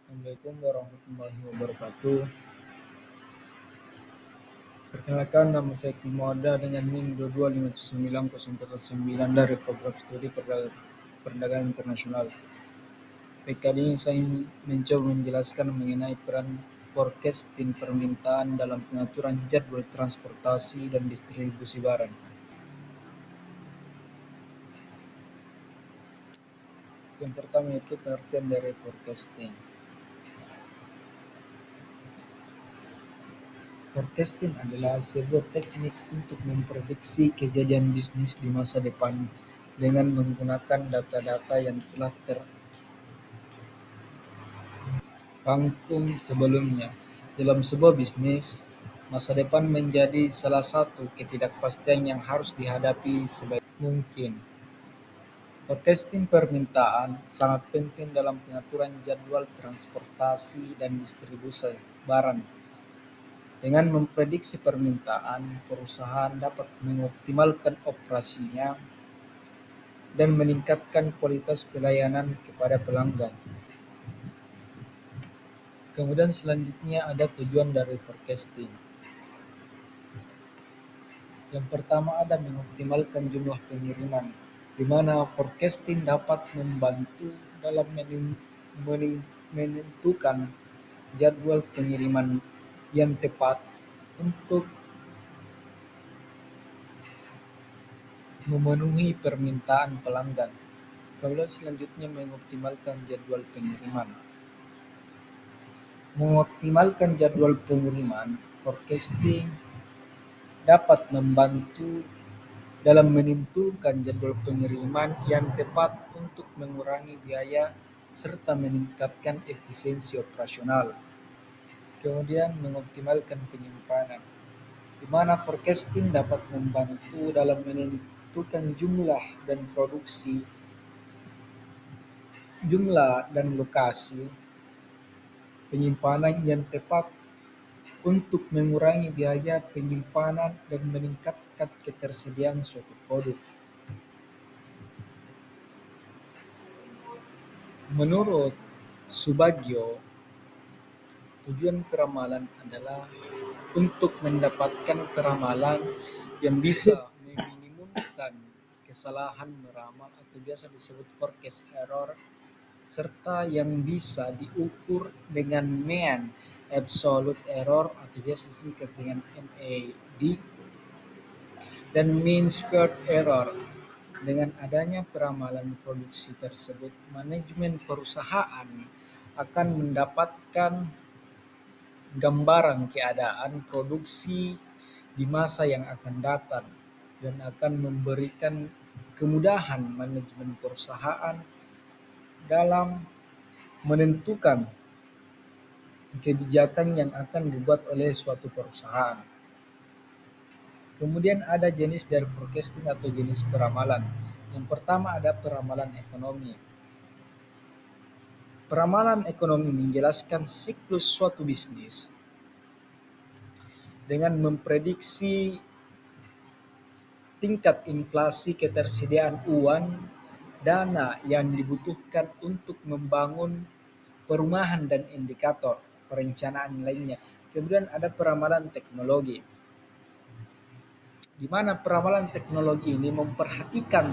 Assalamualaikum warahmatullahi wabarakatuh. Perkenalkan, nama saya Timoda dengan NIM 2257909 dari Program Studi Perdagangan Internasional. Baik, kali ini saya mencoba menjelaskan mengenai peran forecasting permintaan dalam pengaturan jadwal transportasi dan distribusi barang. Yang pertama itu pengertian dari forecasting. Forecasting adalah sebuah teknik untuk memprediksi kejadian bisnis di masa depan dengan menggunakan data-data yang telah terrangkum sebelumnya. Dalam sebuah bisnis, masa depan menjadi salah satu ketidakpastian yang harus dihadapi sebaik mungkin. Forecasting permintaan sangat penting dalam pengaturan jadwal transportasi dan distribusi barang. Dengan memprediksi permintaan, perusahaan dapat mengoptimalkan operasinya dan meningkatkan kualitas pelayanan kepada pelanggan. Kemudian selanjutnya ada tujuan dari forecasting. Yang pertama ada mengoptimalkan jumlah pengiriman, di mana forecasting dapat membantu dalam menentukan jadwal pengiriman yang tepat untuk memenuhi permintaan pelanggan. Kemudian selanjutnya mengoptimalkan jadwal pengiriman. Mengoptimalkan jadwal pengiriman, forecasting dapat membantu dalam menentukan jadwal pengiriman yang tepat untuk mengurangi biaya serta meningkatkan efisiensi operasional. Kemudian mengoptimalkan penyimpanan, di mana forecasting dapat membantu dalam menentukan jumlah dan lokasi penyimpanan yang tepat untuk mengurangi biaya penyimpanan dan meningkatkan ketersediaan suatu produk. Menurut Subagio, tujuan peramalan adalah untuk mendapatkan peramalan yang bisa meminimumkan kesalahan meramal atau biasa disebut forecast error, serta yang bisa diukur dengan mean absolute error atau biasa disingkat dengan MAD, dan mean squared error. Dengan adanya peramalan produksi tersebut, manajemen perusahaan akan mendapatkan gambaran keadaan produksi di masa yang akan datang dan akan memberikan kemudahan manajemen perusahaan dalam menentukan kebijakan yang akan dibuat oleh suatu perusahaan. Kemudian ada jenis dari forecasting atau jenis peramalan. Yang pertama ada peramalan ekonomi. Peramalan ekonomi menjelaskan siklus suatu bisnis dengan memprediksi tingkat inflasi, ketersediaan uang, dana yang dibutuhkan untuk membangun perumahan dan indikator perencanaan lainnya. Kemudian ada peramalan teknologi, di mana peramalan teknologi ini memperhatikan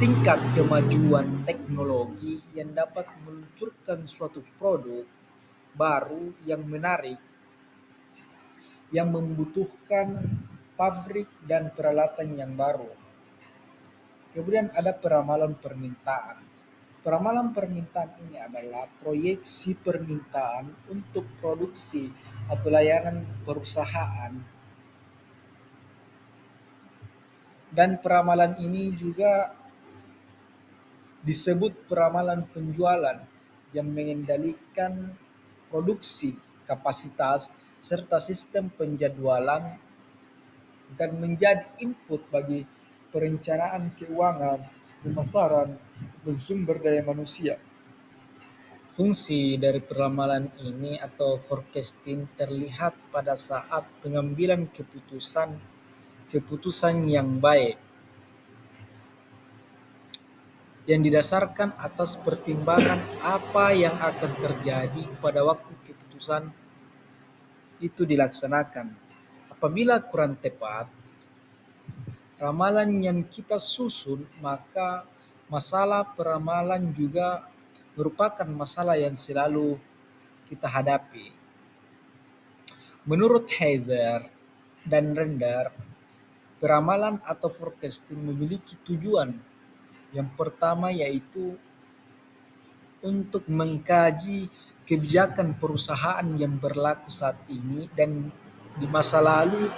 tingkat kemajuan teknologi yang dapat meluncurkan suatu produk baru yang menarik, yang membutuhkan pabrik dan peralatan yang baru. Kemudian ada peramalan permintaan. Peramalan permintaan ini adalah proyeksi permintaan untuk produksi atau layanan perusahaan, dan peramalan ini juga disebut peramalan penjualan yang mengendalikan produksi, kapasitas, serta sistem penjadwalan dan menjadi input bagi perencanaan keuangan, pemasaran, dan sumber daya manusia. Fungsi dari peramalan ini atau forecasting terlihat pada saat pengambilan keputusan yang baik. yang didasarkan atas pertimbangan apa yang akan terjadi pada waktu keputusan itu dilaksanakan. Apabila kurang tepat ramalan yang kita susun, maka masalah peramalan juga merupakan masalah yang selalu kita hadapi. Menurut Heiser dan Render, peramalan atau forecasting memiliki tujuan. Yang pertama yaitu untuk mengkaji kebijakan perusahaan yang berlaku saat ini dan di masa lalu,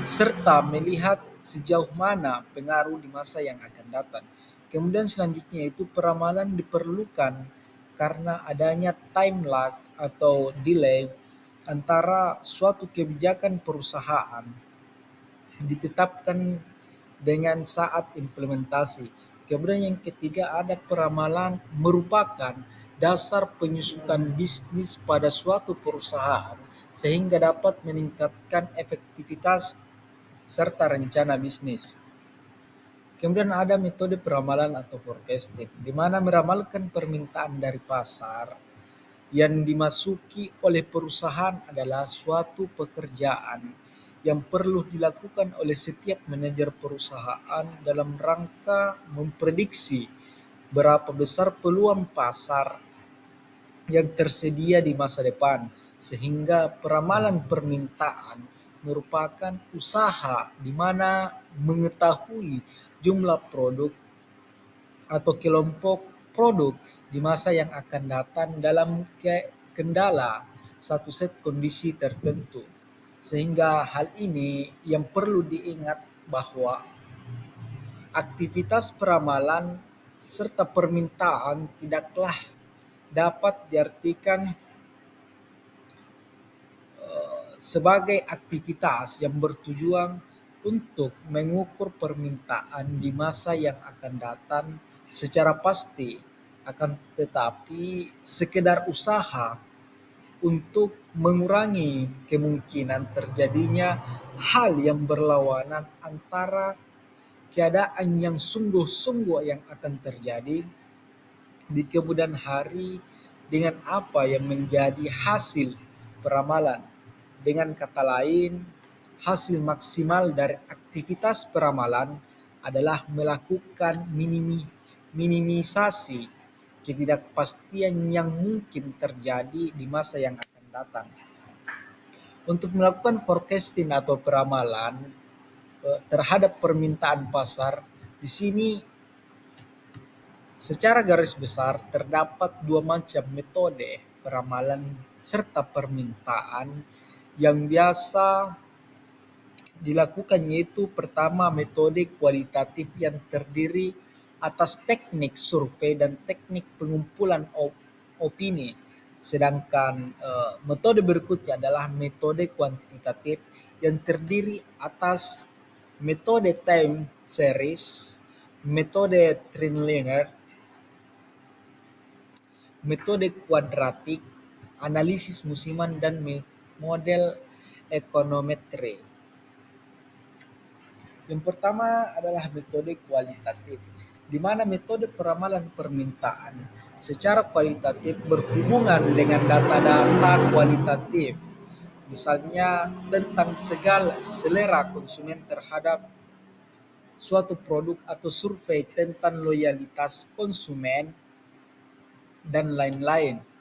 serta melihat sejauh mana pengaruh di masa yang akan datang. Kemudian selanjutnya itu peramalan diperlukan karena adanya time lag atau delay antara suatu kebijakan perusahaan ditetapkan dengan saat implementasi. Kemudian yang ketiga ada peramalan merupakan dasar penyusutan bisnis pada suatu perusahaan sehingga dapat meningkatkan efektivitas serta rencana bisnis. Kemudian ada metode peramalan atau forecasting, di mana meramalkan permintaan dari pasar yang dimasuki oleh perusahaan adalah suatu pekerjaan yang perlu dilakukan oleh setiap manajer perusahaan dalam rangka memprediksi berapa besar peluang pasar yang tersedia di masa depan, sehingga peramalan permintaan merupakan usaha di mana mengetahui jumlah produk atau kelompok produk di masa yang akan datang dalam kendala satu set kondisi tertentu. Sehingga hal ini yang perlu diingat bahwa aktivitas peramalan serta permintaan tidaklah dapat diartikan sebagai aktivitas yang bertujuan untuk mengukur permintaan di masa yang akan datang secara pasti, akan tetapi sekedar usaha untuk mengurangi kemungkinan terjadinya hal yang berlawanan antara keadaan yang sungguh-sungguh yang akan terjadi di kemudian hari dengan apa yang menjadi hasil peramalan. Dengan kata lain, hasil maksimal dari aktivitas peramalan adalah melakukan minimisasi ketidakpastian yang mungkin terjadi di masa yang akan datang. Untuk melakukan forecasting atau peramalan terhadap permintaan pasar, di sini secara garis besar terdapat dua macam metode peramalan serta permintaan yang biasa dilakukan, yaitu pertama metode kualitatif yang terdiri atas teknik survei dan teknik pengumpulan opini. Sedangkan metode berikutnya adalah metode kuantitatif yang terdiri atas metode time series, metode trilinear, metode kuadratik, analisis musiman, dan model ekonometri. Yang pertama adalah metode kualitatif, di mana metode peramalan permintaan secara kualitatif berhubungan dengan data-data kualitatif, misalnya tentang segala selera konsumen terhadap suatu produk atau survei tentang loyalitas konsumen dan lain-lain.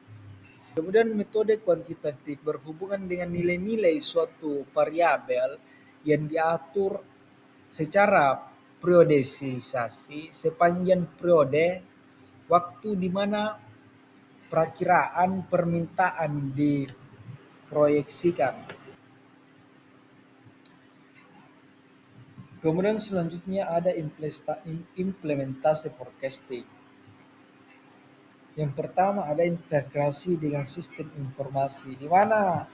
Kemudian metode kuantitatif berhubungan dengan nilai-nilai suatu variabel yang diatur secara periodisasi sepanjang periode waktu di mana perakiraan permintaan diproyeksikan. Kemudian selanjutnya ada implementasi forecasting. Yang pertama ada integrasi dengan sistem informasi, di mana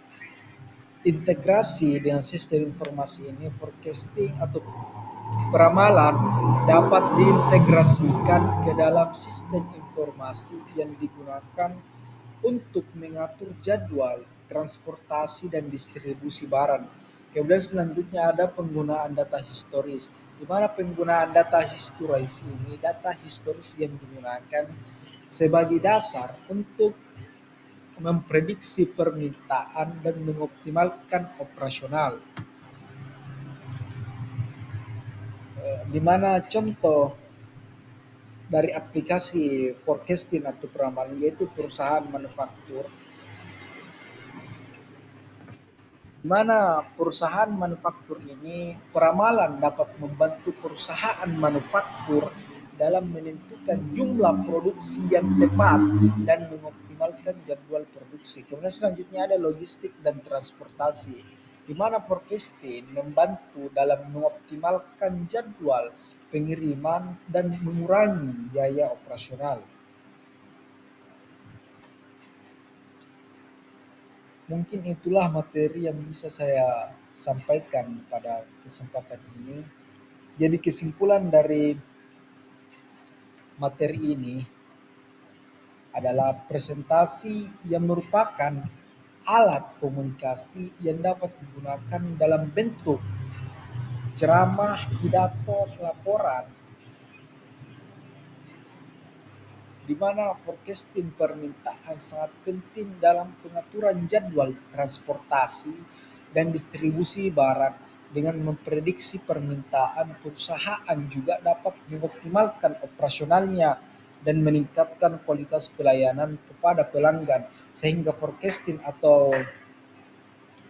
integrasi dengan sistem informasi ini forecasting atau peramalan dapat diintegrasikan ke dalam sistem informasi yang digunakan untuk mengatur jadwal transportasi dan distribusi barang. Kemudian selanjutnya ada penggunaan data historis. di mana penggunaan data historis yang digunakan sebagai dasar untuk memprediksi permintaan dan mengoptimalkan operasional. Di mana contoh dari aplikasi forecasting atau peramalan yaitu perusahaan manufaktur, di mana perusahaan manufaktur ini peramalan dapat membantu perusahaan manufaktur dalam menentukan jumlah produksi yang tepat dan mengoptimalkan jadwal produksi. Kemudian selanjutnya ada logistik dan transportasi, di mana forecasting membantu dalam mengoptimalkan jadwal pengiriman dan mengurangi biaya operasional. Mungkin itulah materi yang bisa saya sampaikan pada kesempatan ini. Jadi kesimpulan dari materi ini adalah presentasi yang merupakan alat komunikasi yang dapat digunakan dalam bentuk ceramah, pidato, laporan, di mana forecasting permintaan sangat penting dalam pengaturan jadwal transportasi dan distribusi barang. Dengan memprediksi permintaan, perusahaan juga dapat mengoptimalkan operasionalnya dan meningkatkan kualitas pelayanan kepada pelanggan, sehingga forecasting atau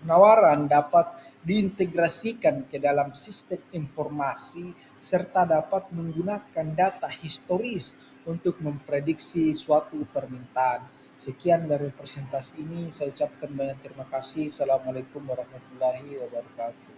penawaran dapat diintegrasikan ke dalam sistem informasi serta dapat menggunakan data historis untuk memprediksi suatu permintaan. Sekian dari presentasi ini, saya ucapkan banyak terima kasih. Assalamualaikum warahmatullahi wabarakatuh.